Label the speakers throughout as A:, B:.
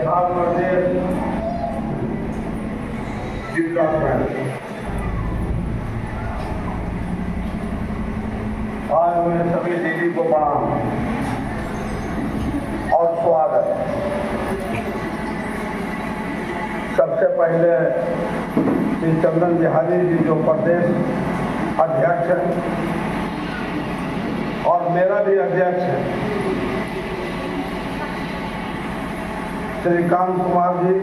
A: बिहार प्रदेश आज हुए सभी दीदी को प्रणाम और स्वागत। सबसे पहले श्री चंदन बिहारी जी जो प्रदेश अध्यक्ष हैं और मेरा भी अध्यक्ष है, श्रीकांत कुमार जी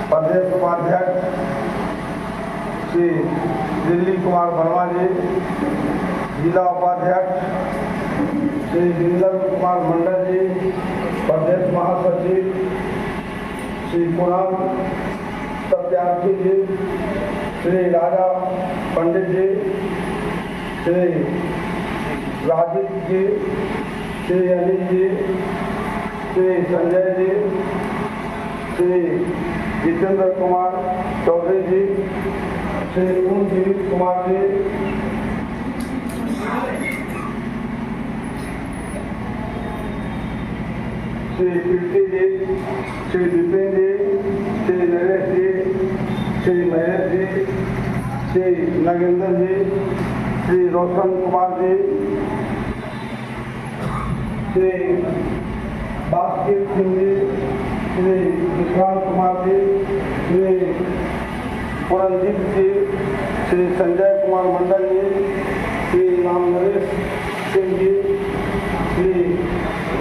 A: प्रदेश उपाध्यक्ष, श्री दिल्ली कुमार वर्मा जी जिला उपाध्यक्ष, श्री जिंदल कुमार मंडल जी प्रदेश महासचिव, श्री कुणाल सत्यार्थी जी, श्री राजा पंडित जी, श्री राजीव जी, श्री अनिल जी, श्री संजय जी, श्री जितेंद्र कुमार चौधरी जी, श्री कुंजीत कुमार जी, श्री कीर्ति जी, श्री विपिन जी, श्री नरेश जी, श्री महेश जी, श्री नगेंद्र जी, श्री रोशन कुमार जी, श्री बास्किर सिंह जी, श्री विक्रांत कुमार जी, श्री पुरंजीत जी, श्री संजय कुमार मंडल जी, श्री राम नरेश सिंह जी, श्री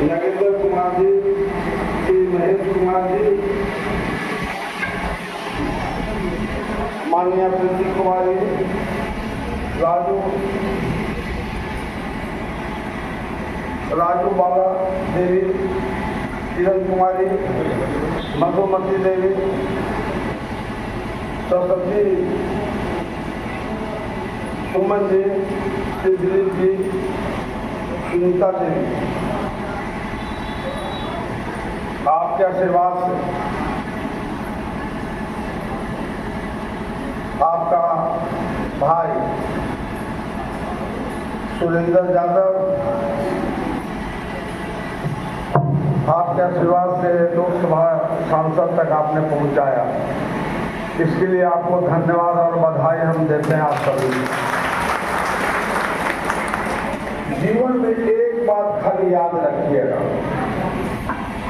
A: नगेंद्र कुमार जी, श्री महेश कुमार जी, माननीय प्रीति कुमारी, राजू बाला देवी, किरण कुमारी, मधुमती देवी, सरस्वती सुमन जी, श्री दिलीप जी, सुनीता जी, आपके आशीर्वाद से आपका भाई सुरेंद्र यादव आपके आशीर्वाद से लोकसभा सांसद तक आपने पहुंचाया, इसके लिए आपको धन्यवाद और बधाई हम देते हैं आप सभी। जीवन में एक बात खाली याद रखिएगा,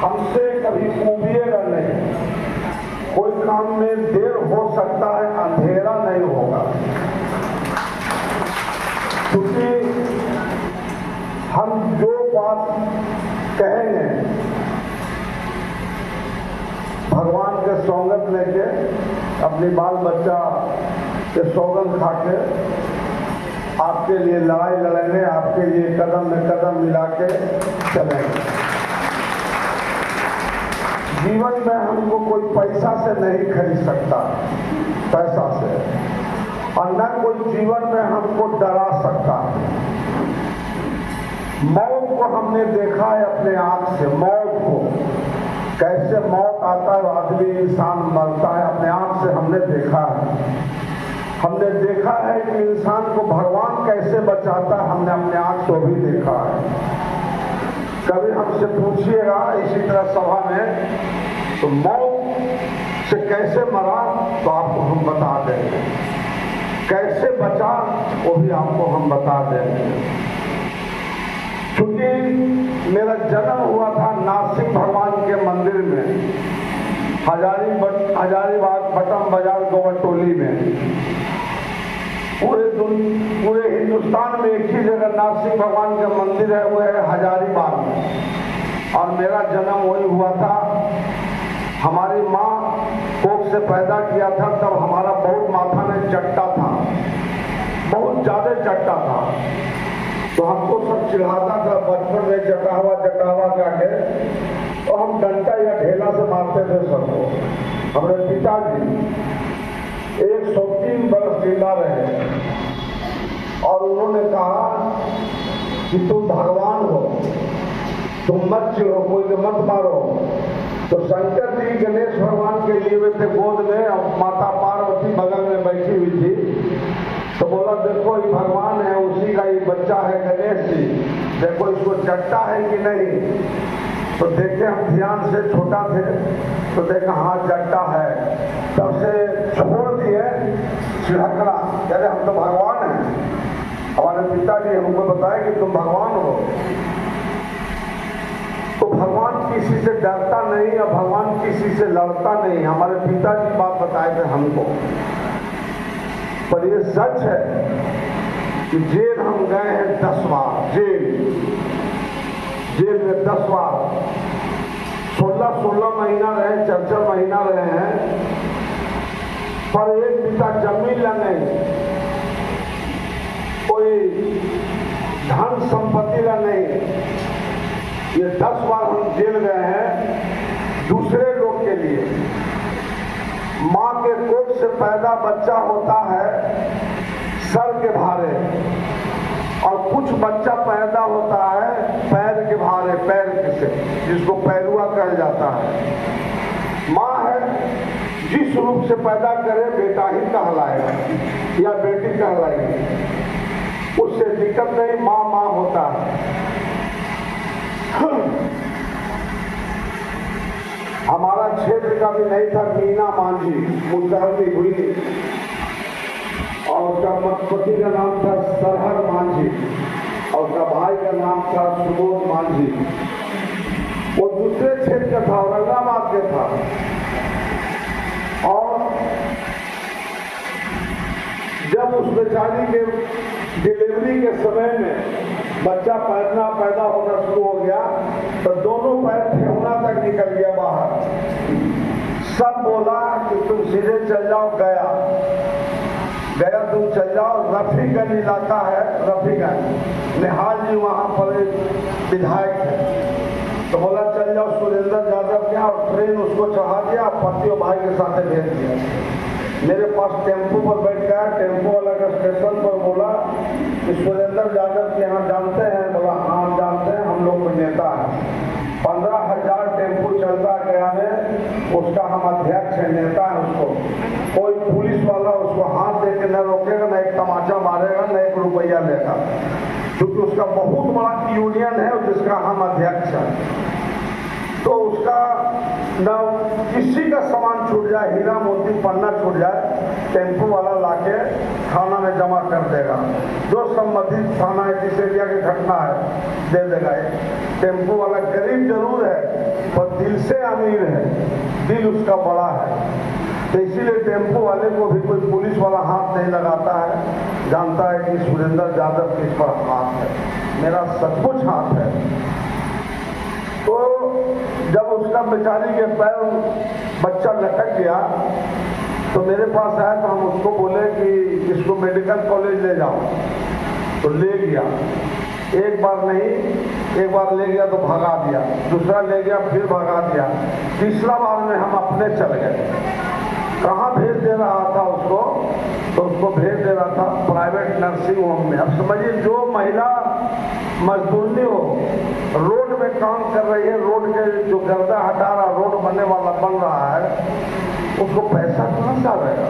A: हमसे कभी ऊबिएगा नहीं। कोई काम में देर हो सकता है, अंधेरा नहीं होगा, क्योंकि हम जो बात कहेंगे भगवान के सौगंध लेके, अपने बाल बच्चा के सौगंध खा के आपके लिए लड़ाई लड़ेंगे, आपके लिए कदम में कदम मिला के चलेंगे। जीवन में हमको कोई पैसा से नहीं खरीद सकता, पैसा से, और न कोई जीवन में हमको डरा सकता। मौत को हमने देखा है अपने आंख से, मौत को कैसे मौत आता है, आदमी इंसान मरता है, अपने आंख से हमने देखा है। हमने देखा है कि इंसान को भगवान कैसे बचाता है, हमने अपने आंख से भी देखा है। कभी हमसे पूछिएगा इसी तरह सभा में तो मौत से कैसे मरा, तो आपको हम बता देंगे, कैसे बचा वो भी आपको हम बता देंगे। क्योंकि मेरा जन्म हुआ था नासिक भगवान के मंदिर में, हजारीबाग बटम बाजार गोवटोली में। पूरे हिंदुस्तान में एक ही जगह नासिक भगवान का मंदिर है, वो है हजारीबाग में, और मेरा जन्म वही हुआ था। हमारी माँ कोख से पैदा किया था, तब हमारा बहुत माथा में चट्टा था, बहुत ज्यादा चट्टा था, तो हमको सब चिढ़ाता था बचपन में, जटावा करके, तो हम डंडा या ढेला से मारते थे सबको। हमारे पिताजी 103 वर्ष जिंदा रहे और उन्होंने कहा कि तुम भगवान हो, तुम मत चिढ़ो, कोई को मत मारो। तो शंकर जी गणेश भगवान के लिए हुए थे गोद में, और माता पार्वती बगल में बैठी हुई थी। तो बोला देखो ये भगवान है, उसी का ये बच्चा है गणेश जी, देखो इसको चट्टा है कि नहीं। तो तो देखे हम ध्यान से, छोटा थे तो देखा हाथ जगता है, तब से छोड़ दिए छिड़कना, कहते हम तो भगवान हैं। हमारे पिताजी हमको बताए कि तुम भगवान हो। तो भगवान किसी से डरता नहीं और भगवान किसी से लड़ता नहीं, हमारे पिताजी बात बताए थे हमको। पर ये सच है कि जेल हम गए हैं 10 बार, जेल में 10 बार, 16 महीना रहे, 4 महीना रहे हैं, पर एक पिता जमीन ला नहीं, कोई धन संपत्ति ला नहीं। ये 10 बार हम जेल गए हैं दूसरे लोग के लिए। माँ के कोख से पैदा बच्चा होता है सर के भारे, और कुछ बच्चा पैदा होता है पैर के भारे, पैर से, जिसको पैरुआ कहा जाता है। माँ है, जिस रूप से पैदा करे बेटा ही कहलाएगा या बेटी कहलाएगी, उससे दिक्कत नहीं, माँ माँ होता है। हमारा क्षेत्र का भी नहीं था मीना मांझी, मुंतहरी हुई, और उसका पति का नाम था सरहद मांझी, और उसका भाई का नाम था सुबोध मांझी। वो दूसरे क्षेत्र का था, औरंगाबाद के था। और जब उस बेचारी के डिलीवरी के समय में बच्चा पैदा होना शुरू हो गया, तो दोनों पैर ठेहुना तक निकल गया बाहर। सब बोला कि तुम सीधे चल जाओ गया तुम चल जाओ, रफीगंज इलाका है, रफीगंज, निहाल जी वहाँ पर एक विधायक है, तो बोला चल जाओ सुरेंद्र यादव के, और ट्रेन उसको चढ़ा दिया, पति और भाई के साथ भेज दिया। मेरे पास टेम्पो पर बैठ गया, टेम्पो वाला का स्टेशन पर बोला कि सुरेंद्र यादव के यहाँ जानते हैं? बोला हाँ जानते हैं, हम लोग को नेता है। 15,000 टेम्पो चलता गया में, उसका हम अध्यक्ष है, नेता है। उसको कोई पुलिस वाला उसको हाथ दे के न रोकेगा, न एक तमाचा मारेगा, न 1 रुपया लेगा, क्योंकि उसका बहुत बड़ा यूनियन है जिसका हम अध्यक्ष हैं। तो उसका न किसी का सामान छूट जाए, हीरा मोती पन्ना छूट जाए, टेम्पो वाला लाके थाना में जमा कर देगा। जो संबंधित थाना है, जिस एरिया की घटना है, दे देगा। टेम्पो वाला गरीब जरूर है पर दिल से अमीर है, दिल उसका बड़ा है। तो इसीलिए टेम्पो वाले को भी कोई पुलिस वाला हाथ नहीं लगाता है, जानता है कि सुरेंद्र यादव किस पर हाथ है, मेरा सचमुच हाथ है। तो जब उसका बेचारी के पैर बच्चा लटक गया तो मेरे पास आया, तो हम उसको बोले कि इसको मेडिकल कॉलेज ले जाओ, तो ले गया। एक बार नहीं, एक बार ले गया तो भगा दिया, दूसरा ले गया फिर भगा दिया, तीसरा बार में हम अपने चल गए। कहाँ भेज दे रहा था उसको? तो उसको भेज दे रहा था प्राइवेट नर्सिंग होम में। अब समझिए, जो महिला मजदूरनी हो, रोड में काम कर रही है, रोड के जो गर्दा हटा रहा, रोड बनने वाला बन रहा है, उसको पैसा कहाँ से आएगा?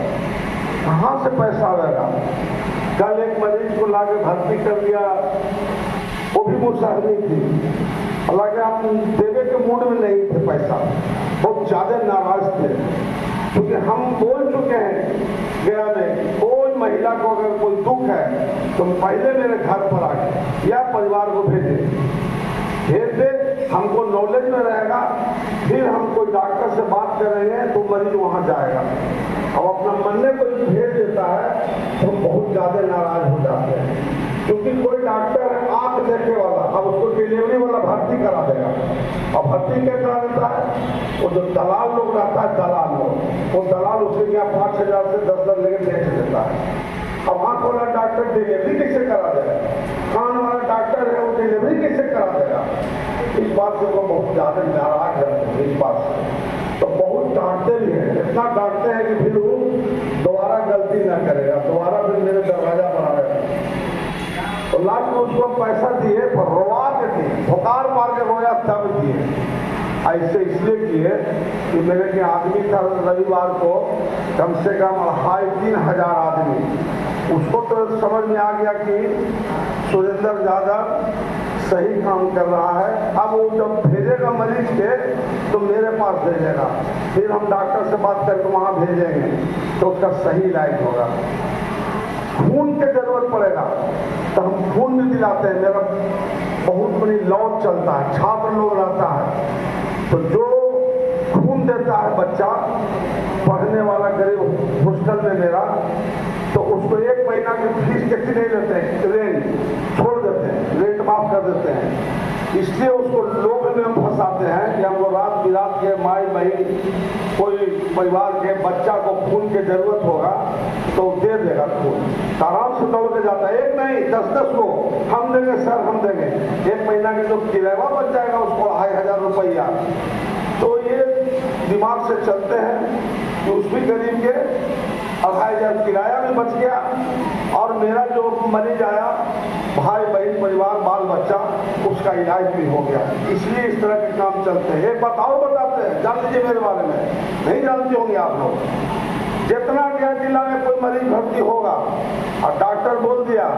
A: कहाँ से पैसा आएगा? कल एक मरीज को लाके भर्ती कर दिया, वो भी मुसाहरी थी, हालांकि हम देवे के मूड में नहीं थे, पैसा बहुत ज्यादा नाराज थे, क्योंकि हम बोल चुके हैं गया में, कोई महिला को अगर कोई दुख है तो पहले मेरे घर पर आके या परिवार को भेज दे, हमको नॉलेज में रहेगा, फिर हम कोई डॉक्टर से बात करेंगे तो मरीज वहां जाएगा। अब अपना मरने को भेज देता है तो हम बहुत ज्यादा नाराज हो जाते हैं, क्योंकि कोई डॉक्टर है आंख देखने वाला, अब उसको डिलीवरी वाला भर्ती करा देगा, और भर्ती क्या करा देता है? वो जो दलाल लोग रहता है, दलाल लोग, वो दलाल उसके यहाँ 5,000 से 10,000 लेकर बेच देता है। अब आंख वाला डॉक्टर डिलीवरी कैसे करा देगा? कान वाला डॉक्टर है, वो डिलीवरी कैसे करा देगा? इस बात से वो बहुत ज्यादा नाराज है, इस बात से तो बहुत डांटते भी हैं, इतना डांटते हैं कि फिर वो दोबारा गलती न करेगा, दोबारा फिर मेरे दरवाजा पर आएगा। तो लास्ट में उसको पैसा दिए, पर रोवा के दिए, भुकार मार के रोया तब दिए। ऐसे इसलिए किए कि मेरे के आदमी था रविवार को कम से कम 2,500-3,000 आदमी, उसको तो समझ में आ गया कि सुरेंद्र यादव सही काम कर रहा है। अब वो जब भेजेगा मरीज के तो मेरे पास भेजेगा, फिर हम डॉक्टर से बात करके वहाँ भेजेंगे तो उसका सही इलाज होगा। खून की जरूरत पड़ेगा तो हम खून भी दिलाते हैं। मेरा बहुत बड़ी लॉज चलता है, छात्र लोग रहता है, तो जो खून देता है बच्चा पढ़ने वाला गरीब हॉस्टल में मेरा, तो उसको 1 महीना की फीस कितनी नहीं लेते हैं, रेंट छोड़ देते हैं, रेंट माफ कर देते हैं। इसलिए उसको लोभ में हम फंसाते हैं कि हमको रात बिरात के माई बहन कोई परिवार के बच्चा को खून की जरूरत होगा तो दे देगा खून, आराम से दौड़ के जाता है। 1 नहीं 10-10 को हम देंगे सर, हम देंगे। 1 महीना की जो किराया बच जाएगा उसको 2,500 रुपया। तो ये दिमाग से चलते हैं कि उस भी गरीब के 2,500 किराया भी बच गया और मेरा जो मरीज आया भाई बहन परिवार बाल बच्चा उसका इलाज भी हो गया। इसलिए इस तरह के काम चलते हैं। एक बात और बताते हैं, जान लीजिए मेरे बारे में, नहीं जानते होंगे आप लोग। जितना गया जिला में कोई मरीज भर्ती होगा और डॉक्टर बोल दिया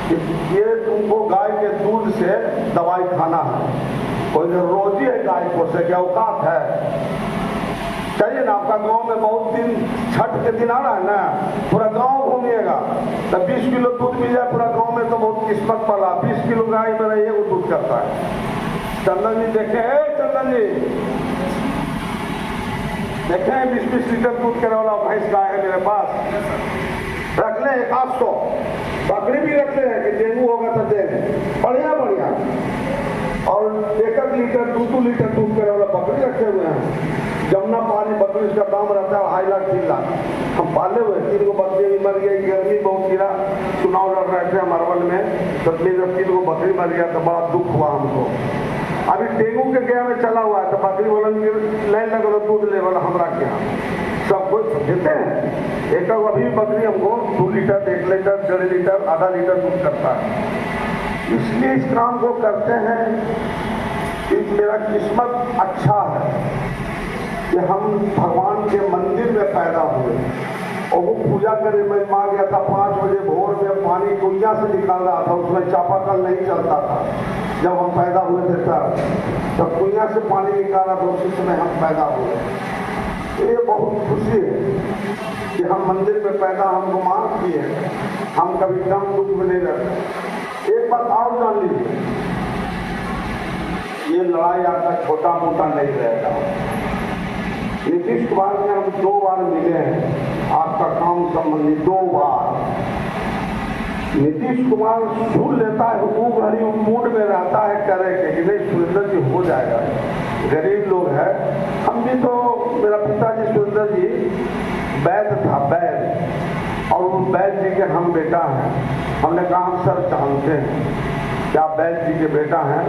A: कि ये तुमको गाय के दूध से दवाई खाना है, कोई रोजी है गाय को से क्या औकात है, चाहिए ना। आपका गांव में बहुत दिन छठ के दिन आ रहा है ना, पूरा गांव घूमिएगा तो 20 किलो दूध मिल जाए पूरा गांव में तो बहुत किस्मत वाला। 20 किलो गाय मेरा ये दूध करता है। चंदन जी देखे, चंदन जी देखे 20-20 लीटर दूध करने वाला भैंस गाय है मेरे पास। रख ले 100 बकरी भी रखते हैं कि डेंगू होगा तो देंगे, बढ़िया बढ़िया। और 1-1 लीटर 2-2 लीटर दूध करने वाला बकरी रखे हुए हैं। जमुना पानी बकरी का दाम रहता है 2.5 लाख 3 लाख। हम पाले हुए 3 को बकरी भी मर गई, गर्मी बहुत गिरा, चुनाव लड़ रहे थे अरवल में, तो 3 को बकरी मर गया तो बड़ा दुख हुआ हमको। अभी डेंगू के गया में चला हुआ है तो बकरी वाला लाइन लगा दूध ले वाला हमरा के यहाँ सब कुछ देते हैं। एक अभी बकरी हमको 2 लीटर 1 लीटर 1.5 लीटर आधा लीटर दूध करता है। इसलिए इस काम को करते हैं कि मेरा किस्मत अच्छा है कि हम भगवान के मंदिर में पैदा हुए और वो पूजा करे। मैं माँ गया था 5 बजे भोर में, पानी कुइया से निकाल रहा था, उसमें चापाकल नहीं चलता था जब हम पैदा हुए थे तब कुइया से पानी निकाला तो उसी समय हम पैदा हुए। तो ये बहुत खुशी है कि हम मंदिर में पैदा हमको माफ किए, हम कभी कम दुख में नहीं रहते। एक बात और जान लीजिए, ये लड़ाई आपका छोटा मोटा नहीं रहेगा। नीतीश कुमार ने हम 2 बार मिले हैं आपका काम संबंधी, 2 बार। नीतीश कुमार सुन लेता है, वो घड़ी मूड में रहता है करे कि नहीं सुरेंद्र जी हो जाएगा, गरीब लोग हैं। हम भी तो, मेरा पिताजी सुरेंद्र जी वैद्य था, वैद्य, और उन वैद्य जी के हम बेटा हैं। हमने कहा हम सर जानते हैं कि आप वैद्य जी के बेटा हैं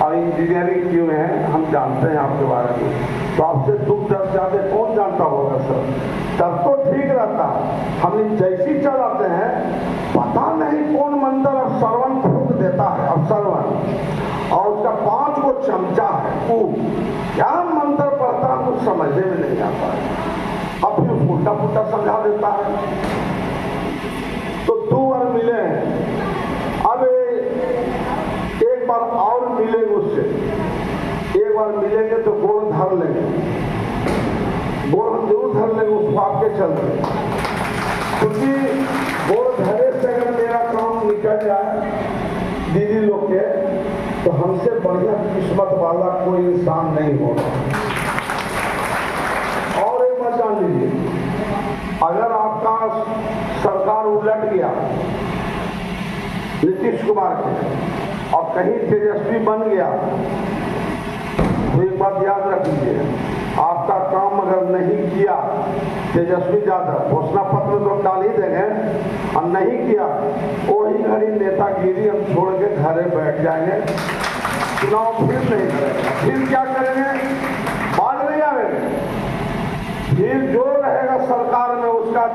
A: और इंजीनियरिंग किए हैं, हम जानते हैं आपके बारे में, तो आपसे दुख दर्द ज्यादा कौन जानता होगा सर, तब तो ठीक रहता। हम जैसी चलाते हैं पता नहीं कौन मंत्र और श्रवण फूक देता है, और श्रवण और उसका 5 को चमचा है, वो क्या मंत्र पढ़ता है कुछ समझने में नहीं आता है, अब फिर उसको उल्टा पुल्टा समझा देता है। तो 2 बार मिले हैं, अब एक बार और मिलेंगे उससे, एक बार मिलेंगे तो गोड़ धर लेंगे, गोड़ हम जरूर धर लेंगे उसको आपके चलते, क्योंकि गोड़ धरे से अगर मेरा काम निकल जाए दीदी लोग के तो हमसे बढ़िया किस्मत वाला कोई इंसान नहीं होगा। और एक बात जान लीजिए, अगर आपका सरकार उलट गया नीतीश कुमार के और कहीं तेजस्वी बन गया तो एक बात याद रख लीजिए, आपका काम अगर नहीं किया तेजस्वी यादव, घोषणा पत्र तो हम डाल ही देंगे, और नहीं किया वही घड़ी नेतागिरी हम छोड़ के घरे बैठ जाएंगे, चुनाव फिर नहीं करेंगे। फिर क्या करेंगे, बाज नहीं आएंगे, फिर जो रहेगा सरकार में उसका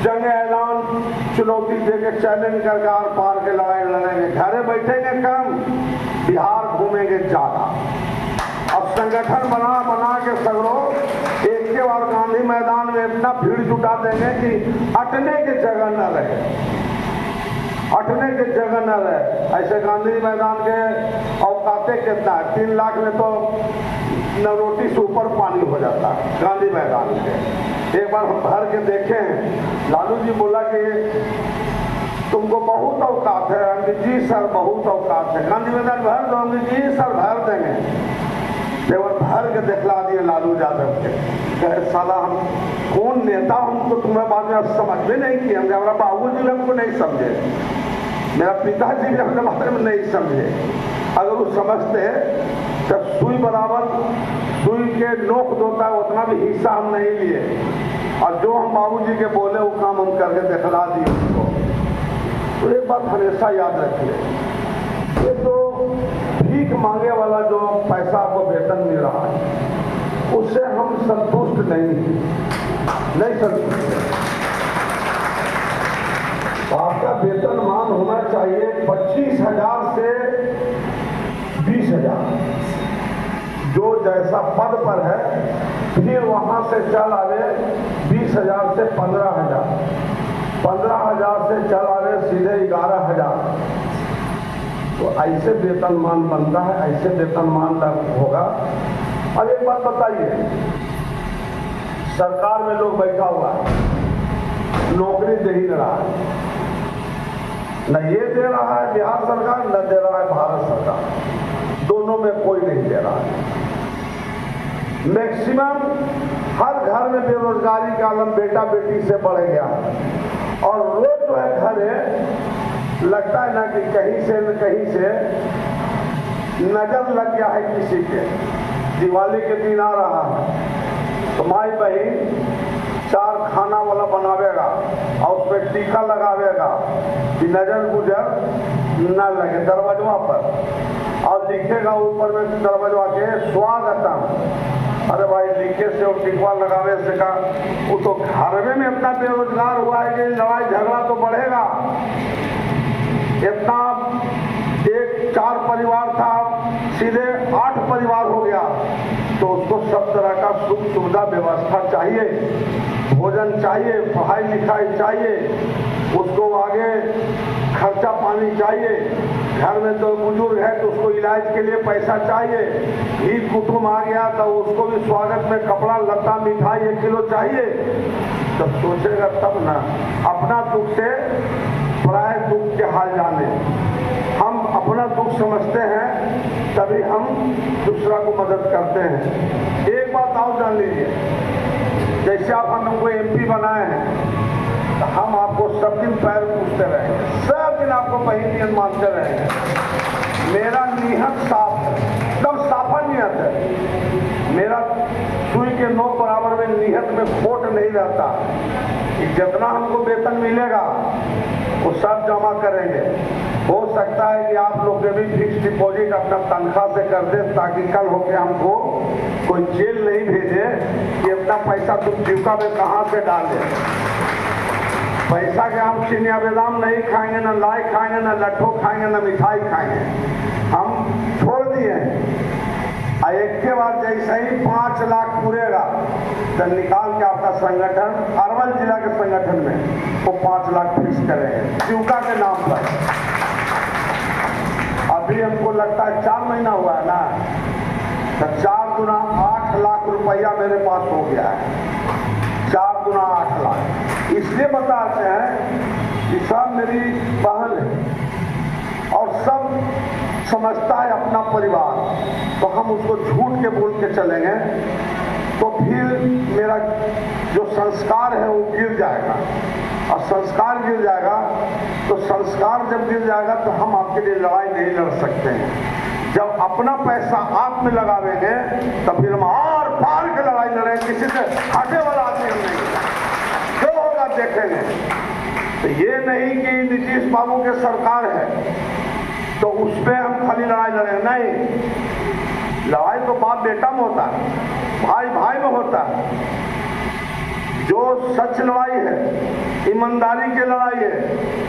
A: जंग ऐलान चुनौती देके चैलेंज करके आर पार के लड़ाई लड़ेंगे, घरे बैठेंगे कम, बिहार घूमेंगे ज्यादा। अब संगठन बना के सगरों एक के बार गांधी मैदान में इतना भीड़ जुटा देंगे कि अटने की जगह न रहे। हटने की जगह न रहे। ऐसे गांधी मैदान के औकाते कितना है, 3 लाख में तो न रोटी से ऊपर पानी हो जाता है गांधी मैदान के। एक बार हम भर के देखे हैं, लालू जी बोला कि तुमको बहुत औकात है। हमने जी सर बहुत औकात है, गांधी मैदान भर दो। हमने जी सर भर देंगे। केवल भर के दिखला दिए लालू यादव के। कहे साला हम कौन नेता, हम तो तुम्हें बाद में समझ में नहीं किए। हमारा बाबू जी हमको नहीं समझे, मेरा पिताजी भी अपने बारे में नहीं समझे। अगर वो समझते तो सुई बराबर सुई के नोक होता है उतना भी हिस्सा हम नहीं लिए, और जो हम बाबूजी के बोले वो काम हम करके दिखला दिए उनको। तो एक बात हमेशा याद रखिए, ये तो भीख मांगे वाला जो पैसा आपको वेतन मिल रहा है उससे हम संतुष्ट नहीं संतुष्ट है। आपका वेतनमान होना चाहिए 25,000 से 20,000, जो जैसा पद पर है। फिर वहां से चल आवे 20,000 से 15,000, 15,000 से चल आवे सीधे 11,000। तो ऐसे वेतनमान बनता है, ऐसे वेतनमान होगा। अब एक बात बताइए, सरकार में लोग बैठा हुआ है, नौकरी दे ही रहा है, न ये दे रहा है बिहार सरकार, न दे रहा है भारत सरकार, दोनों में कोई नहीं दे रहा है। मैक्सिमम हर घर में बेरोजगारी का आलम बेटा बेटी से बढ़ गया, और रोज जो है घर है लगता है ना कि कहीं से न कहीं से नजर लग गया है किसी के। दिवाली के दिन आ रहा है तो माई बहन 4 खाना वाला बनावेगा और उस पर टीका लगावेगा कि नजर गुजर न लगे दरवाजा पर, और लिखेगा ऊपर में दरवाजा के स्वागतम। अरे भाई लिखे से और टिकवा लगावे से का, वो तो घर में अपना बेरोजगार हुआ है कि लड़ाई झगड़ा तो बढ़ेगा। इतना 4 परिवार था, सीधे 8 परिवार हो गया, तो उसको सब तरह का सुख सुविधा व्यवस्था चाहिए, भोजन चाहिए, पढ़ाई लिखाई चाहिए, उसको आगे खर्चा पानी चाहिए। घर में तो बुजुर्ग है तो उसको इलाज के लिए पैसा चाहिए। ईद कुटुंब आ गया तो उसको भी स्वागत में कपड़ा लत्ता मिठाई 1 किलो चाहिए। तब सोचेगा तब ना, अपना दुख से पराये दुख के हाल जाने। हम अपना दुख समझते हैं तभी हम दूसरा को मदद करते हैं। एक बात और जान लीजिए, जैसे आप हमको MP बनाए हैं तो हम आपको सब दिन पैर पूछते रहेंगे, सब दिन आपको बहिनियत मानते रहेंगे। मेरा नियत साफ है, एकदम साफा नियत है। मेरा सुई के नोक बराबर में नियत में खोट नहीं रहता कि जितना हमको वेतन मिलेगा वो सब जमा करेंगे। हो सकता है कि आप लोग के भी फिक्स डिपॉजिट अपना तनख्वाह से कर दे, ताकि कल होके हमको कोई जेल नहीं भेजे कि अपना पैसा तुम जीविका में कहाँ से डाल दे। पैसा के हम चिनिया बादाम नहीं खाएंगे, ना लाई खाएंगे, ना लट्ठो खाएंगे, ना मिठाई खाएंगे। हम छोड़ दिए। एक के बाद जैसे ही 5 लाख पूरेगा तो निकाल के आपका संगठन, अरवल जिला के संगठन में वो 5 लाख फिक्स करेंगे जीविका के नाम पर। अभी हमको लगता है 4 महीना हुआ है ना, तो 4 गुना 8 लाख रुपया मेरे पास हो गया है। 4 गुना 8 लाख इसलिए बताते हैं कि सब मेरी बहन है और सब समझता है अपना परिवार, तो हम उसको झूठ के बोल के चलेंगे तो फिर मेरा जो संस्कार है वो गिर जाएगा, और संस्कार गिर जाएगा तो संस्कार जब गिर जाएगा तो हम आपके लिए लड़ाई नहीं लड़ सकते हैं। जब अपना पैसा आप में लगावेंगे तो फिर हम और पार के लड़ाई लड़ेंगे, किसी से हटे वाला आदमी हम नहीं, जो होगा देखेंगे। तो ये नहीं कि नीतीश बाबू के सरकार है तो उस पर हम खाली लड़ाई लड़ेंगे, नहीं। लड़ाई तो बाप बेटा में होता है, भाई भाई में होता है। जो सच लड़ाई है, ईमानदारी की लड़ाई है,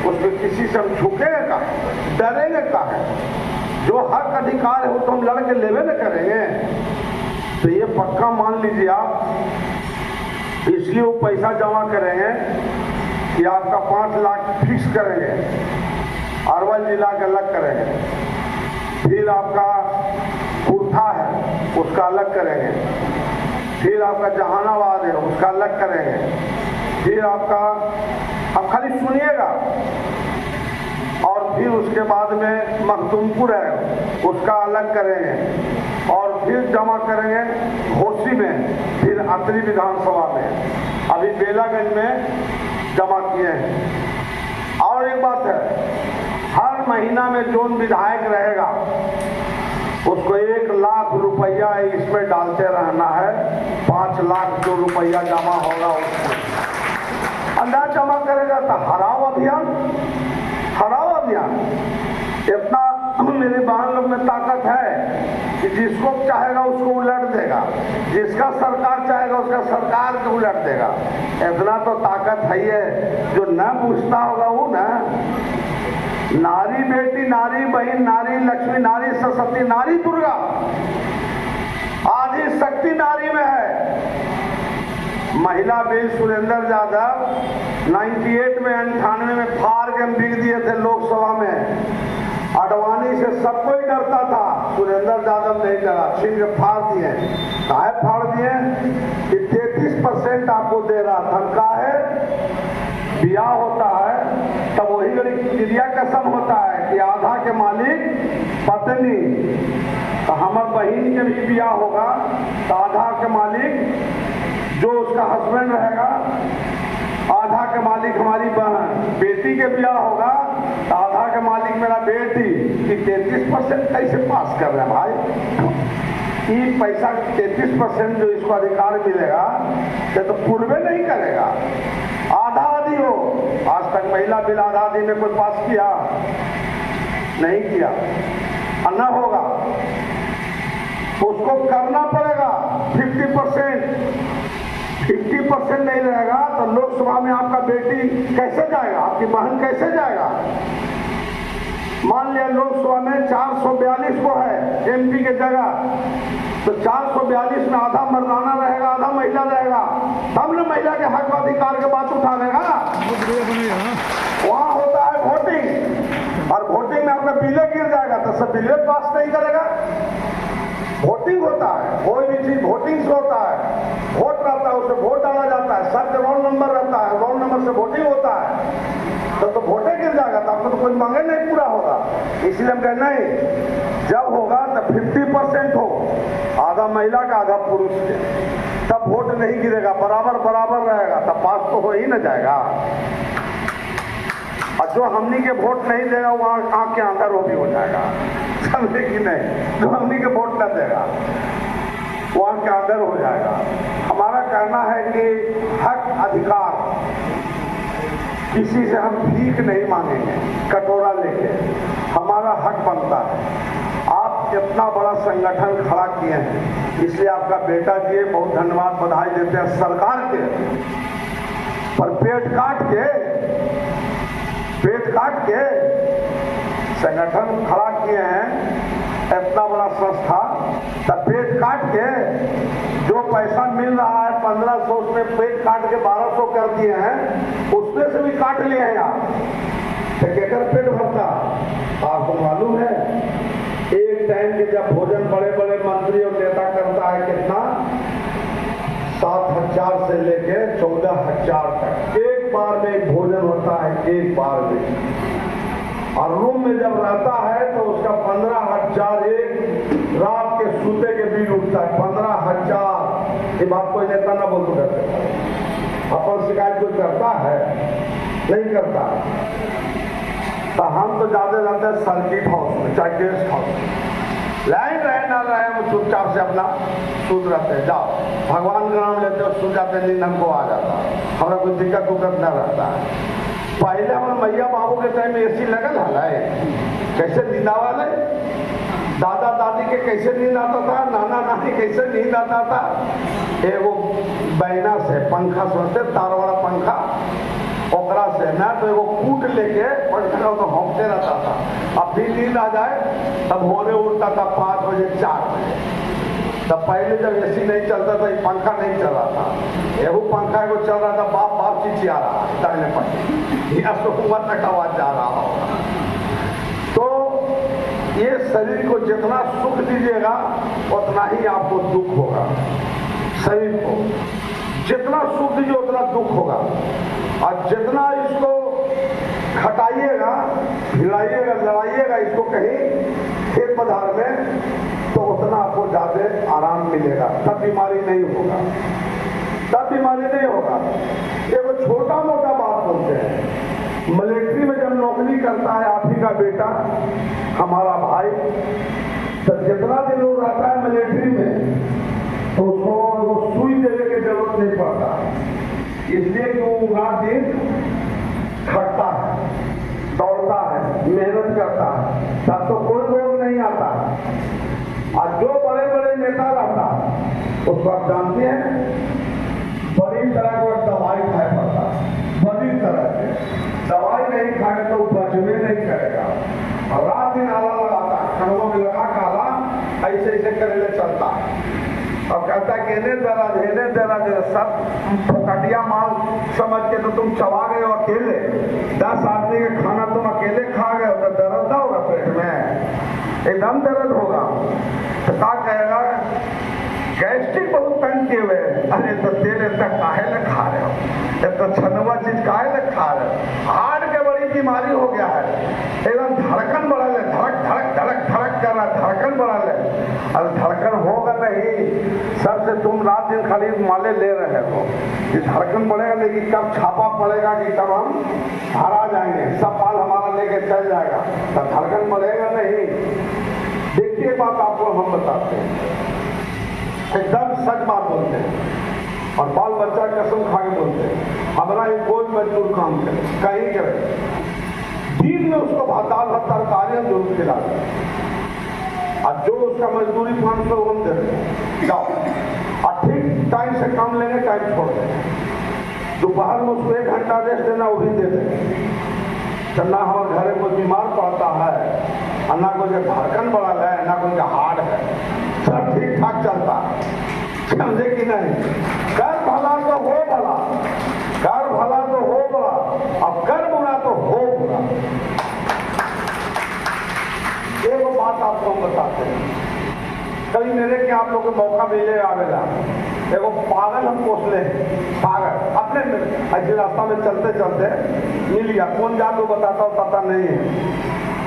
A: उसमें किसी से हम झुकेंगे का, डरेंगे का है। जो हक अधिकार है वो तो हम लड़ के लेवे न करेंगे। तो ये पक्का मान लीजिए आप, इसलिए वो पैसा जमा करेंगे कि आपका 5 लाख फिक्स करेंगे। अरवल जिला का अलग करेंगे, फिर आपका कुर्था है उसका अलग करेंगे, फिर आपका जहानाबाद है उसका अलग करेंगे, फिर आपका, अब खाली सुनिएगा, और फिर उसके बाद में मखदूमपुर है उसका अलग करेंगे, और फिर जमा करेंगे घोसी में, फिर अतरी विधानसभा में, अभी बेलागंज में जमा किए हैं। और एक बात है, हर महीना में जो विधायक रहेगा उसको 1 लाख रुपया इसमें डालते रहना है। 5 लाख जो रुपया जमा होगा उसको अंदाज जमा करेगा तो हराओ अभियान, हराओ अभियान। इतना मेरे बहन लोग में ताकत है कि जिसको चाहेगा उसको उलट देगा, जिसका सरकार चाहेगा उसका सरकार को उलट देगा। इतना तो ताकत है ही है, जो न पूछता होगा वो ना, नारी बेटी, नारी बहन, नारी लक्ष्मी, नारी सरस्वती, नारी दुर्गा, आदि शक्ति नारी में है। महिला बिल सुरेंद्र यादव 98 में 98 में फाड़ के बिक दिए थे लोकसभा में। अडवाणी से सब कोई डरता था, सुरेंद्र यादव नहीं डरा, छीन के फाड़ दिए। काहे फाड़ दिए कि 33% आपको दे रहा था। काहे ब्याह होता है तब वही क्रिया कसम होता है कि आधा के मालिक पत्नी, तो हमार बहन के भी ब्याह होगा तो आधा के मालिक जो उसका हस्बैंड रहेगा, आधा के मालिक हमारी बहन, बेटी के ब्याह होगा तो आधा के मालिक मेरा बेटी। कि 33% कैसे पास कर रहे हैं भाई? ये पैसा 33% जो इसको अधिकार मिलेगा ये तो पूर्वे नहीं करेगा, आधा आधी हो। आज तक महिला बिल आधा आधी में कोई पास किया नहीं किया, और न होगा, उसको करना पड़ेगा। 50% नहीं रहेगा तो लोकसभा में आपका बेटी कैसे जाएगा, आपकी बहन कैसे जाएगा? मान लिया लोकसभा में 442 को है एमपी के जगह, तो 442 में आधा मर्दाना रहेगा, आधा महिला रहेगा, तब न महिला के हक अधिकार के बात उठाएगा। वहां होता है वोटिंग, और वोटिंग में आपका बिले गिर जाएगा तो सब बिले पास नहीं करेगा। वोटिंग होता है, कोई भी चीज वोटिंग से होता है, वोट रहता है उससे वोट डाला जाता है, सबके रोल नंबर रहता है, रोल नंबर से वोटिंग होता है, तो वोटे गिर जाएगा तो आपको तो कोई मांगे नहीं पूरा होगा। इसलिए हम कहें नहीं, जब होगा तो 50% हो, आधा महिला का आधा पुरुष के, तब वोट नहीं गिरेगा, बराबर बराबर रहेगा, तब पास तो हो ही न जाएगा। और जो हमनी के वोट नहीं देगा वो आंख के अंदर वो भी हो जाएगा, समझे कि नहीं? जो हमनी के वोट न देगा वो आंख के अंदर हो जाएगा। हमारा कहना है कि हक अधिकार किसी से हम भीख नहीं मांगेंगे कटोरा लेके, हमारा हक बनता है। आप इतना बड़ा संगठन खड़ा किए हैं, इसलिए आपका बेटा जी बहुत धन्यवाद, बधाई देते हैं सरकार के। पर पेट काट के संगठन खड़ा किए हैं, इतना बड़ा संस्था, तब पेट काट के जो पैसा मिल रहा है 1500, उसमें पेट काट के 1200 कर दिए हैं, उसमें से भी काट लिए हैं आप, तो केकर पेट भरता आपको मालूम है? एक टाइम के जब भोजन बड़े बड़े मंत्री और नेता करता है कितना, 7,000 से लेके 14,000 तक एक बार में भोजन होता है, एक बार में। और रूम में जब रहता है तो उसका 15,000 एक रात के सूते के बिल उठता है, 15,000। ये बात कोई नेता ना बोल सकते, अपन शिकायत कोई करता है? नहीं करता। तो हम तो ज्यादा जाते हैं सर्किट हाउस में, चाहे गेस्ट हाउस में, लाइन रहे ना रहे वो चुपचाप से अपना सूत रहते, जाओ भगवान का नाम लेते हो, सो जाते, नींद हमको आ जाता, हमारा कोई दिक्कत उक्कत न रहता है। पहले हमारे मैया बाबू के टाइम में एसी लगल है, कैसे नींद आवा, दादा दादी के कैसे नींद आता था, नाना नानी कैसे नींद आता था। एगो बैना से पंखा सोचते, तार वाला पंखा, ओकरा से ना तो एगो कूट लेके पंखा तो हौंकते रहता था। अब भी नींद आ जाए तब भोरे उठता था 5 बजे 4 बजे। तब पहले जब एसी नहीं चलता था, ये पंखा नहीं चल रहा था, एगो पंखा एगो चल रहा था, बाप चिचिया रहा दाहिने पास, यहाँ से ऊपर तक आवाज जा रहा होगा। ये शरीर को जितना सुख दीजिएगा उतना ही आपको दुख होगा। शरीर को जितना सुख दीजिए उतना दुख होगा, और जितना इसको खटाइएगा, भिड़ाइएगा, लड़ाइएगा इसको कहीं खेत पधार में, तो उतना आपको ज्यादा आराम मिलेगा, तब बीमारी नहीं होगा, तब बीमारी नहीं होगा। ये वो छोटा मोटा बात बोलते हैं। मिलिट्री में जब नौकरी करता है आप ही का बेटा, हमारा भाई, तो जितना दिन वो रहता है मिलिट्री में, तो उसको वो सुई देने की जरूरत नहीं पड़ता, इसलिए कि वो रात दिन खटता है, दौड़ता है, मेहनत करता है, तब तो कोई रोग नहीं आता। और जो बड़े बड़े नेता रहता है उसको आप जानते हैं, बड़ी तरह को दवाई खाए पड़ता, बड़ी तरह से दवाई नहीं खाए तो बचवे नहीं करेगा, और रात दिन आला लगाता, खड़ों में लगा काला, ऐसे ऐसे करने चलता, और कहता है कि हेने दर्द सब फोकटिया माल समझ के तो तुम चबा गए हो अकेले, 10 आदमी के खाना तुम अकेले खा गए हो, तो दर्द ना होगा पेट में, एकदम दर्द होगा। तो क्या कहेगा, गैस्ट्रिक बहुत तंग किए हुए, अरे तो तेल इतना काहे न खा रहे हो, ये तो छनुआ चीज काहे न खा रहे हो, हार्ट के बड़ी बीमारी हो गया है, एकदम धड़कन बढ़ा ले, धड़क धड़क धड़क धड़क कर रहा, धड़कन बढ़ा ले, अरे धड़कन होगा नहीं, सबसे तुम रात दिन खाली माले ले रहे हो, ये धड़कन बढ़ेगा, लेकिन कब छापा पड़ेगा कि कब हम हरा जाएंगे, सब माल हमारा लेके चल जाएगा, तब धड़कन बढ़ेगा नहीं। देखिए बात आपको हम बताते हैं, एकदम सच बात बोलते हैं, और बाल बच्चा कसम खा के बोलते हैं, हमारा एक कोई मजदूर काम करे, कहीं करे, दिन में उसको दाल भात तरकारी हम जरूर खिलाते, और जो उसका मजदूरी 500 हम देते जाओ, और ठीक टाइम से काम लेंगे, टाइम छोड़ देंगे, दोपहर में उसको 1 घंटा रेस्ट देना वो भी दे देंगे। तो ना हमारे घर में कोई बीमार पड़ता है, और ना कोई धड़कन बढ़ा है, ना कोई हार्ट है, सब ठीक ठाक चलता है, समझे कि नहीं। कर भला तो हो भला, कर भला तो हो भला, अब कर बुरा तो हो बुरा। एक बात आपको हम बताते हैं, कभी मेरे के आप लोग को मौका मिले आवेला, देखो पागल हम पोसले हैं, पागल अपने ऐसे रास्ता में चलते चलते मिल गया, कौन जात को बताता हो पता नहीं है,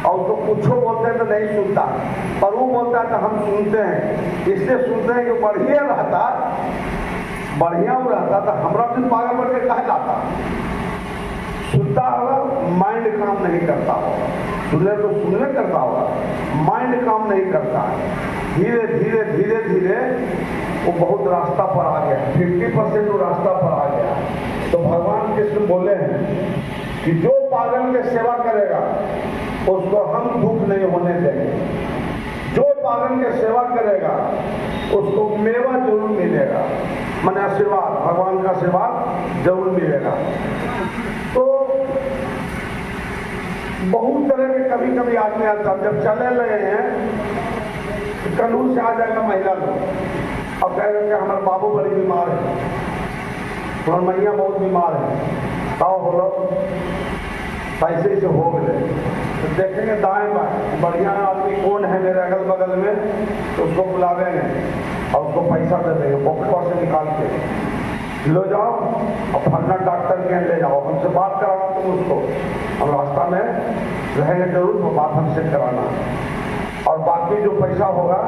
A: और उसको पूछो बोलते हैं तो नहीं सुनता, पर वो बोलता है तो हम सुनते हैं, इसलिए सुनते हैं कि बढ़िया रहता, बढ़िया वो रहता तो हमरा भी पागल बढ़ के कहा जाता। सुनता होगा, माइंड काम नहीं करता होगा, सुनने तो सुनने करता होगा, माइंड काम नहीं करता है। धीरे धीरे धीरे धीरे वो बहुत रास्ता पर आ गया, 50% वो रास्ता पर आ गया। तो भगवान कृष्ण बोले हैं कि जो पागल के सेवा करेगा उसको हम दुख नहीं होने देंगे, जो पागल के सेवा करेगा उसको मेवा जरूर मिलेगा, माने आशीर्वाद, भगवान का आशीर्वाद जरूर मिलेगा। तो बहुत तरह के कभी कभी आदमी आता, जब चले रहे हैं कानून से आ जाएगा महिला लोग, अब कह रहे हैं हमारे बाबू बड़ी बीमार है, हमारी मैया बहुत बीमार है, आओ बोलो पैसे से हो गए, तो देखेंगे दाएं बाएं बढ़िया आदमी कौन है मेरे अगल बगल में, तो उसको बुलावेंगे और उसको पैसा दे देंगे, पॉकेट से निकाल के लो जाओ और फलना डॉक्टर के ले जाओ, हमसे बात कराना तुम उसको, हम रास्ता में रहेंगे जरूर, वो बात हमसे कराना, और बाकी जो पैसा होगा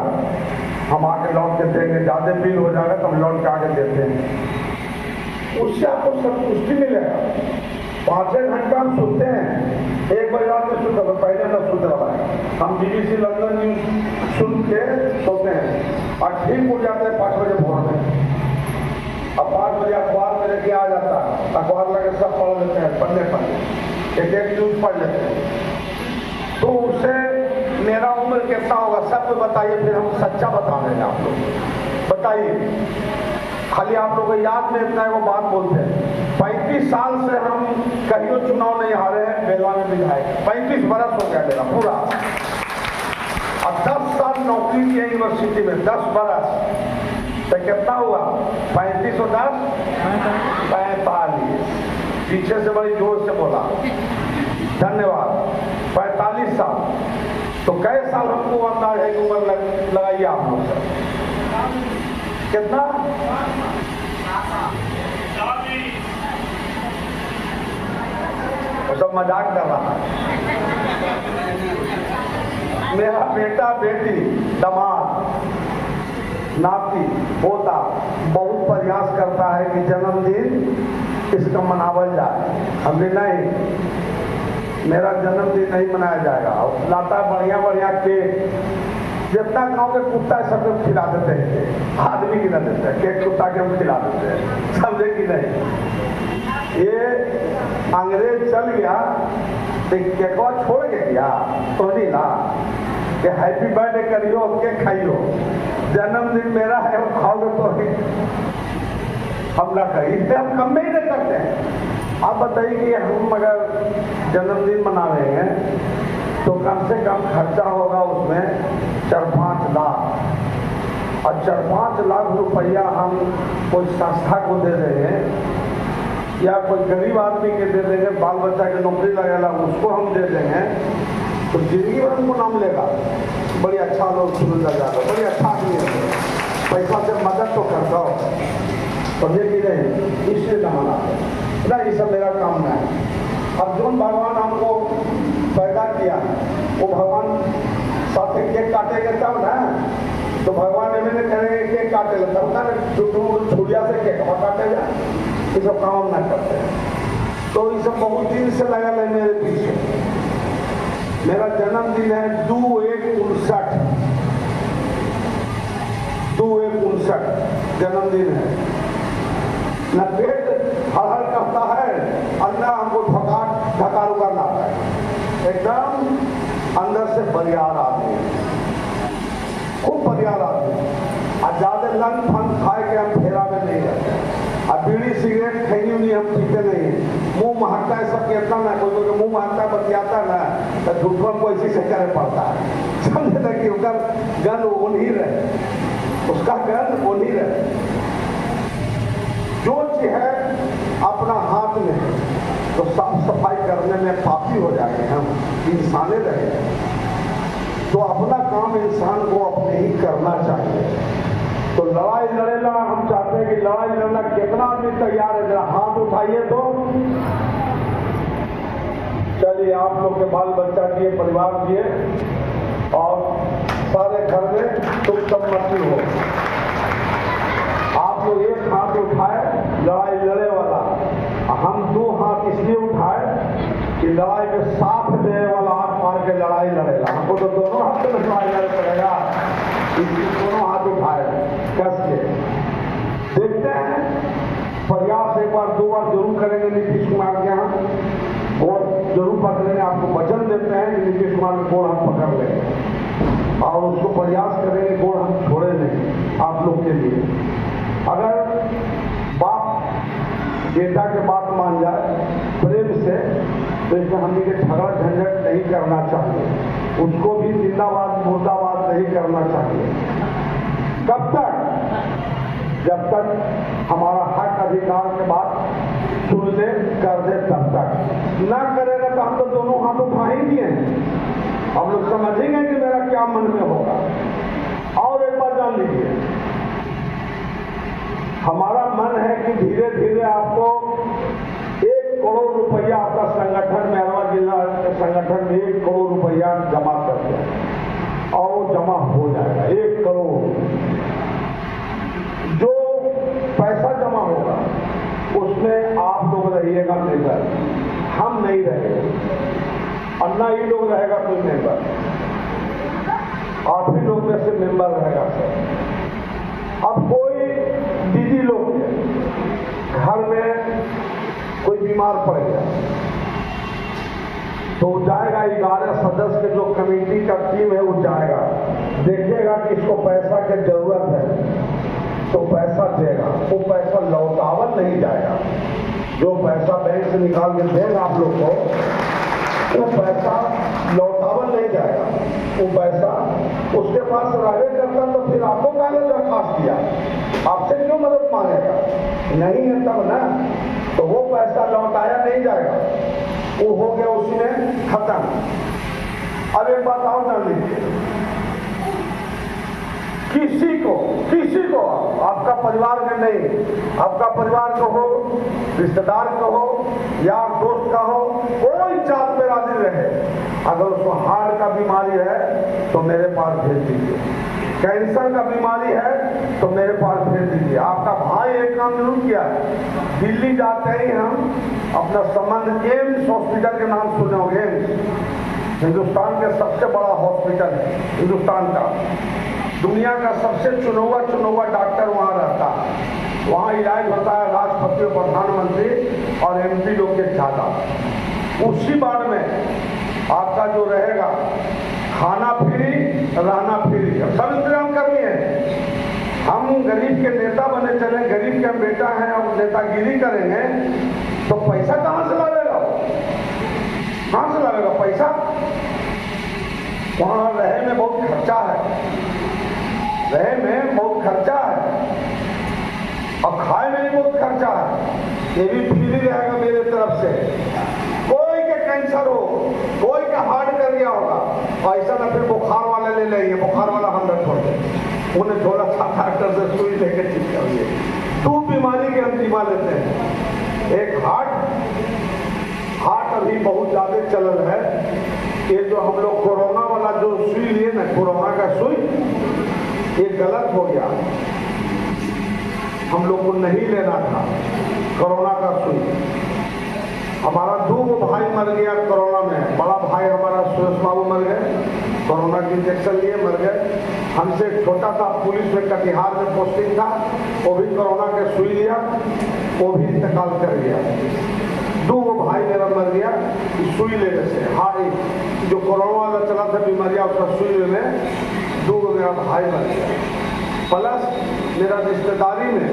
A: हम आके लौट के देंगे, ज़्यादा बिल हो जाएगा तो हम लौट के आके देते हैं, उससे आपको संतुष्टि मिलेगा। 5-6 घंटा हम सुनते हैं, 1 बजे रात में सुनते, पहले न सुनते रहा है, हम BBC लंदन न्यूज सुन के सोते हैं और ठीक उठ जाते हैं 5 बजे भोर में, अब 5 बजे अखबार में लेके आ जाता है, अखबार लगे सब पढ़ लेते हैं, पन्ने एक न्यूज पढ़ लेते हैं। तो उससे मेरा उम्र कितना होगा सब बताइए, फिर हम सच्चा बता देंगे आप लोग, बताइए। खाली आप लोगों को याद में इतना वो बात बोलते हैं, 35 साल से हम कहीं चुनाव नहीं हारे हैं, बेलवा में विधायक 35 बरस हो गया मेरा पूरा, और 10 साल नौकरी की यूनिवर्सिटी में, 10 बरस, तो कितना हुआ 35 और 10 45, पीछे से बड़ी जोर से बोला, धन्यवाद, 45 साल। तो कई साल हमको अंदाज है कि उम्र लगाइए आप लोग सर कितना? वो सब मजाक कर रहा है। मेरा बेटा बेटी दामाद नाती पोता बहुत प्रयास करता है कि जन्मदिन इसका मनावल जाए। हमने नहीं, मेरा जन्मदिन नहीं मनाया जाएगा। लाता बढ़िया बढ़िया केक, जितना गाँव के कुत्ता है सबको खिला देते हैं, आदमी खिला देते हैं, केक कुत्ता के हम खिला देते हैं, समझे कि नहीं? ये अंग्रेज चल गया तो केकवा छोड़ के गया तो नहीं ना कि हैप्पी बर्थडे करियो और केक खाइयो, जन्मदिन मेरा है वो खाओगे तो हम ना करिए, हम कम में ही नहीं करते हैं। आप बताइए कि हम अगर जन्मदिन मनावेंगे तो कम से कम खर्चा होगा उसमें 4-5 लाख, और 4-5 लाख रुपया हम कोई संस्था को दे देंगे या कोई गरीब आदमी के दे देंगे, बाल बच्चा की नौकरी लगेगा उसको हम दे देंगे, तो जिंदगी भर हमको नाम लेगा, बड़ी अच्छा लोग सुन लगा, बड़ी अच्छा आदमी है, पैसा से मदद तो करता हो, समझे कि नहीं? इसलिए ना मनाते ना, ये सब मेरा काम नहीं है। अब जो भगवान हमको पैदा किया वो भगवान साथ केक काटेंगे तब ना, तो भगवान एवं करेंगे केक काटे तब ना, छुड़िया से केक काटेगा, ये सब काम ना करते हैं। तो ये सब बहुत दिन से लगा है मेरे पीछे। मेरा जन्मदिन है 2/1/59, 2/1/59 जन्मदिन है। न पेट हर करता है और न हमको ढकार उगाना है, एकदम अंदर से बरियार आदमी, खूब बरियार आदमी, और ज्यादा लन फन खाए के हम फेरा में नहीं रहते, और बीड़ी सिगरेट खैनी नहीं हम पीते नहीं है। मुंह महकता है सब कहता ना, कोई कोई मुंह महकता बतियाता ना, तो झूठों को इसी से करे पड़ता है, समझे ना कि उसका गन वो नहीं रहे, उसका गन वो नहीं रहे। जो चीज है अपना हाथ में, तो साफ सफाई करने में पापी हो जाएंगे हम, इंसाने रहे, तो अपना काम इंसान को अपने ही करना चाहिए। तो लड़ाई लड़ेला, हम चाहते हैं कि लड़ाई लड़ना कितना आदमी तैयार है, जरा हाथ उठाइए तो। चलिए, आप लोग के बाल बच्चा दिए, परिवार दिए, और सारे घर में सुख समृद्धि हो। आप लोग एक हाथ उठाए लड़ाई लड़े वाला, हम 2 हाथ इसलिए उठाए कि लड़ाई में साथ देने वाला हाथ मार के लड़ाई लड़ेगा। हमको तो दोनों हाथ से लड़ाई लड़े पड़ेगा, इसलिए दोनों हाथ उठाए कस के। देखते हैं, प्रयास 1 बार 2 बार जरूर करेंगे नीतीश कुमार के यहाँ, और जरूर पकड़ेंगे। आपको वचन देते हैं कि नीतीश कुमार के गोड़ हम पकड़ लेंगे, और उसको प्रयास करेंगे गोड़ हम छोड़े नहीं आप लोग के लिए। अगर बाप बेटा के बात मान जाए प्रेम से, तो इसमें हम के झगड़ा झंझट नहीं करना चाहिए, उसको भी जिंदाबाद मुर्दाबाद नहीं करना चाहिए। कब तक? जब तक हमारा हक अधिकार के बाद सुन ले कर दे, तब तक ना करेगा तो हम तो दोनों हाथ उठा ही दिए हैं। हम लोग समझेंगे कि मेरा क्या मन में होगा। और एक बात जान लीजिए, हमारा मन है कि धीरे धीरे आपको 1 करोड़ रुपया आपका संगठन में, अरवा जिला के संगठन में 1 करोड़ रुपया जमा कर दिया, और वो जमा हो जाएगा 1 करोड़। जो पैसा जमा होगा उसमें आप लोग रहिएगा मेंबर, हम नहीं रहेंगे, और ना ही लोग रहेगा कोई मेंबर, आप ही लोग में से मेंबर रहेगा सर। अब कोई दीदी लोग घर में कोई बीमार पड़ गया तो जाएगा, 11 सदस्य के जो कमेटी का टीम है वो जाएगा, देखेगा कि इसको पैसा की जरूरत है तो पैसा देगा, वो पैसा लौटावल नहीं जाएगा। जो पैसा बैंक से निकाल के देगा आप लोग को, वो पैसा लौटावल नहीं जाएगा, वो पैसा उसके पास रहे करता तो फिर आपको क्या दरखास्त दिया, आपसे क्यों मदद मांगेगा? नहीं है तब ना, तो वो पैसा लौटाया नहीं जाएगा, वो हो गया उसमें खत्म। अब एक बात और जान लीजिए, किसी को आपका परिवार में नहीं, आपका परिवार का हो, रिश्तेदार का हो, यार दोस्त का हो, कोई जात में राजी रहे, अगर उसको हार्ट का बीमारी है तो मेरे पास भेज दीजिए, कैंसर का बीमारी है तो मेरे पास भेज दीजिए। आपका भाई एक काम जरूर किया है, दिल्ली जाते ही हम अपना संबंध एम्स हॉस्पिटल के नाम सुने होंगे, हिंदुस्तान के सबसे बड़ा हॉस्पिटल है, हिंदुस्तान का, दुनिया का सबसे चुना हुआ डॉक्टर वहाँ रहता है, वहाँ इलाज होता है राष्ट्रपति और प्रधानमंत्री और एमपी लोग के ज़्यादा। उसी बार में आपका जो रहेगा खाना फ्री, रहना फ्री, सब इंतजाम करनी है। हम गरीब के नेता बने चले, गरीब के हम बेटा हैं और नेतागिरी करेंगे तो पैसा कहाँ से लावेगा? कहाँ से लावेगा पैसा? वहाँ रहे में बहुत खर्चा है, रहे में बहुत खर्चा है और खाए में भी बहुत खर्चा है। ये भी फ्री रहेगा मेरे तरफ से। कोई के कैंसर हो, कोई के हार्ट कर गया होगा, ऐसा ना फिर बुखार वाले ले लेंगे, बुखार वाला हम रख छोड़ते, उन्हें थोड़ा सा डॉक्टर से सुई लेके ठीक करिए। 2 बीमारी के हम जीवा लेते हैं। एक हार्ट अभी बहुत ज्यादा चलन है। ये जो हम लोग कोरोना वाला जो सुई लिए ना, कोरोना का सुई, ये गलत हो गया, हम लोग को नहीं लेना था कोरोना का सुई। हमारा 2 भाई मर गया कोरोना में, बड़ा भाई हमारा सुरेश बाबू मर गए, कोरोना के इंजेक्शन लिए मर गए। हमसे छोटा था, पुलिस में कटिहार में पोस्टिंग था, वो भी कोरोना के सुई लिया, वो भी इंतकाल कर गया। 2 भाई मेरा मर गया सुई लेने से। हाँ, जो कोरोना वाला चला था बीमारियां, उसका सुई लेने 2 मेरा भाई मर गया। प्लस मेरा रिश्तेदारी में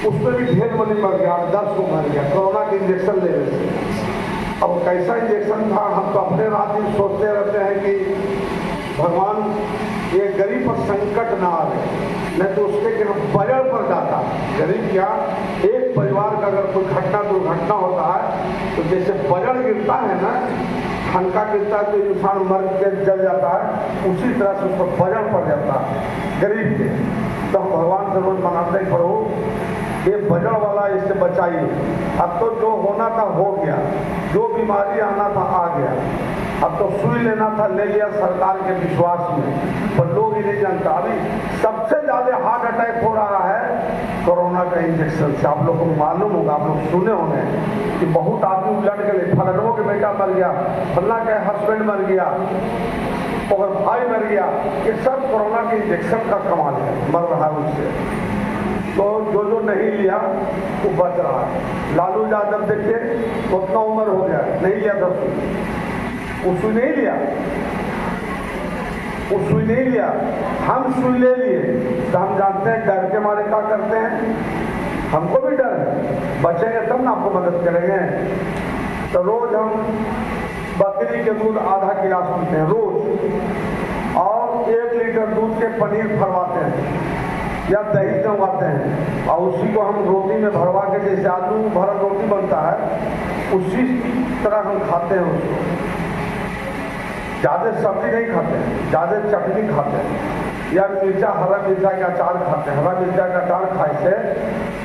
A: उसमें भी ढेर मनी मर गया, 10 को मर गया कोरोना के इंजेक्शन लेने से। अब कैसा इंजेक्शन था, हम तो अपने रात ही सोचते रहते हैं कि भगवान ये गरीब पर संकट ना आवे, नहीं तो उसके कि हम बजड़ पर जाता। गरीब क्या, एक परिवार का अगर कोई दुर्घटना होता है तो जैसे बजड़ गिरता है ना, ठनका गिरता है तो इंसान मर के जल जाता है, उसी तरह से उस पर बजड़ पड़ जाता है गरीब के। तो हम भगवान से रोज मनाते हैं, प्रभु ये बजड़ वाला इससे बचाइए। अब तो जो होना था हो गया, जो बीमारी आना था आ गया, अब तो सुई लेना था ले लिया सरकार के विश्वास में, पर लोग ही नहीं जानता। अभी सबसे ज्यादा हार्ट अटैक हो रहा है कोरोना का इंजेक्शन से। आप लोग को मालूम होगा, आप लोग सुने होंगे कि बहुत आदमी उलट गए, फलनों के बेटा मर गया, फलना के हस्बैंड मर गया और भाई मर गया। ये सब कोरोना के इंजेक्शन का कमाल है, मर रहा है उससे। तो जो नहीं लिया वो बच रहा है। लालू यादव देखिए उतना उम्र हो गया, नहीं लिया था वो सुई नहीं लिया, वो सुई नहीं लिया, हम सुई ले लिए। तो हम जानते हैं डर के मारे क्या करते हैं, हमको भी डर है, बचेंगे तब ना आपको मदद करेंगे। तो रोज हम बकरी के दूध आधा गिलास पीते हैं रोज, और 1 लीटर दूध के पनीर भरवाते हैं या दही जमवाते हैं, और उसी को हम रोटी में भरवा के, जैसे आलू भरा रोटी बनता है उसी तरह हम खाते हैं उसको। ज़्यादा सब्जी नहीं खाते हैं, ज़्यादा चटनी खाते हैं या मिर्चा, हरा मिर्चा का अचार खाते हैं। हरा मिर्चा का अचार खाए से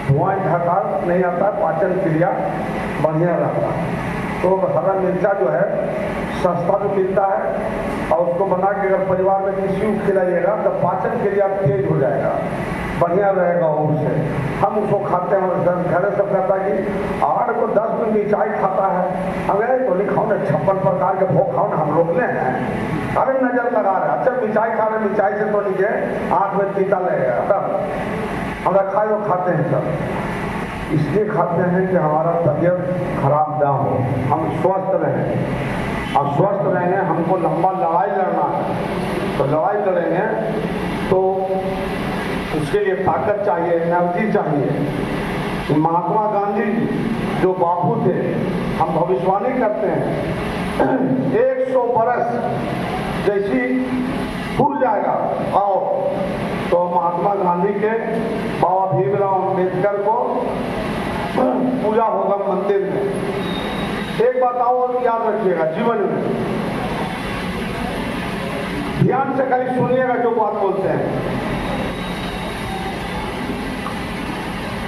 A: धुआं ढकार नहीं आता, पाचन क्रिया बढ़िया रहता है। तो हरा मिर्चा जो है सस्ता भी मिलता है, और उसको बना के अगर परिवार में किसी को खिलाइएगा तो पाचन क्रिया तेज हो जाएगा, बढ़िया रहेगा उससे। हम उसको खाते हैं और घर सब कहता है कि 8 को 10 दिन मिर्चाई खाता है। हमें तो नहीं खाओ ना, 56 प्रकार के भोग खाओ ना, हम रोकने हैं। अरे नजर लगा रहे, अच्छा मिर्चाई खा रहे, मिर्चाई से तो नीचे आँख में तीता लगेगा, तब हम खाए वो खाते हैं सब। इसलिए खाते हैं कि हमारा तबीयत खराब ना हो, हम स्वस्थ रहें। और स्वस्थ रहेंगे, हमको लंबा लड़ाई लड़ना है, तो लड़ाई लड़ेंगे तो उसके लिए ताकत चाहिए, एनर्जी चाहिए। महात्मा गांधी जो बापू थे, हम भविष्यवाणी करते हैं 100 बरस जैसी भूल जाएगा आओ, तो महात्मा गांधी के बाबा भीमराव अम्बेडकर को पूजा होगा मंदिर में। एक बात और याद रखिएगा, जीवन में ध्यान से कहीं सुनिएगा जो बात बोलते हैं।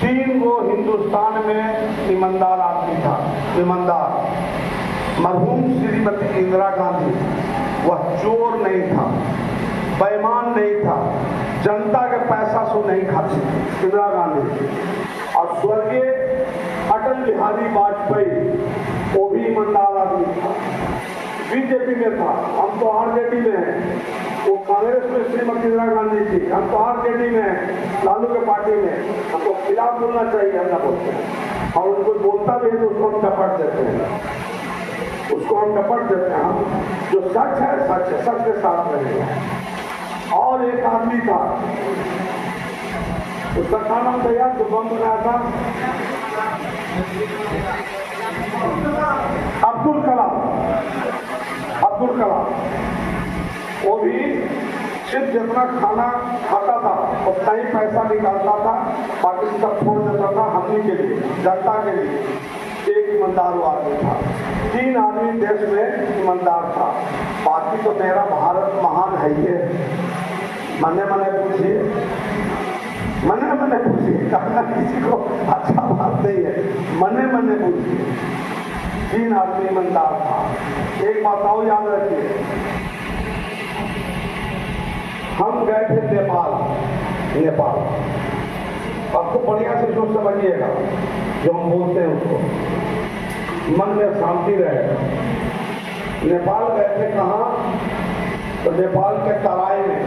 A: 3 वो हिंदुस्तान में ईमानदार आदमी था, ईमानदार। मरहूम श्रीमती इंदिरा गांधी, वह चोर नहीं था, बेईमान नहीं था, जनता के पैसा से नहीं खाती थी इंदिरा गांधी। और स्वर्गीय अटल बिहारी वाजपेयी, वो भी ईमानदार आदमी था, बीजेपी में था। हम तो आरजेडी में हैं, वो कांग्रेस में श्रीमती इंदिरा गांधी थी, हम तो आरजेडी में हैं, लालू के पार्टी में। हमको खिलाफ बोलना चाहिए, हम ना बोलते हैं। और उनको बोलता भी है तो उसको हम टपट देते हैं, उसको हम टपट देते हैं। हम जो सच है सच है, सच के साथ रहेगा। और एक आदमी था, उसका क्या नाम था यार, जो बम बनाया था, अब्दुल कलाम। अब्दुल कलाम, वो भी सिर्फ जितना खाना खाता था उतना ही पैसा निकालता था, बाकी सब छोड़ देता था हमनी के लिए, जनता के लिए। एक ईमानदार आदमी था। 3 आदमी देश में ईमानदार था। बाकी तो मेरा भारत महान है ही है। मने मने पूछिए, मने मने पूछिए, कहना किसी को अच्छा बात नहीं है, मने मने पूछिए। 3 आदमी ईमानदार था। एक बात और याद रखिए, हम गए थे नेपाल। नेपाल आपको बढ़िया से जो समझिएगा, जो हम बोलते हैं उसको मन में शांति रहेगा। नेपाल गए थे कहाँ? तो नेपाल के तराई में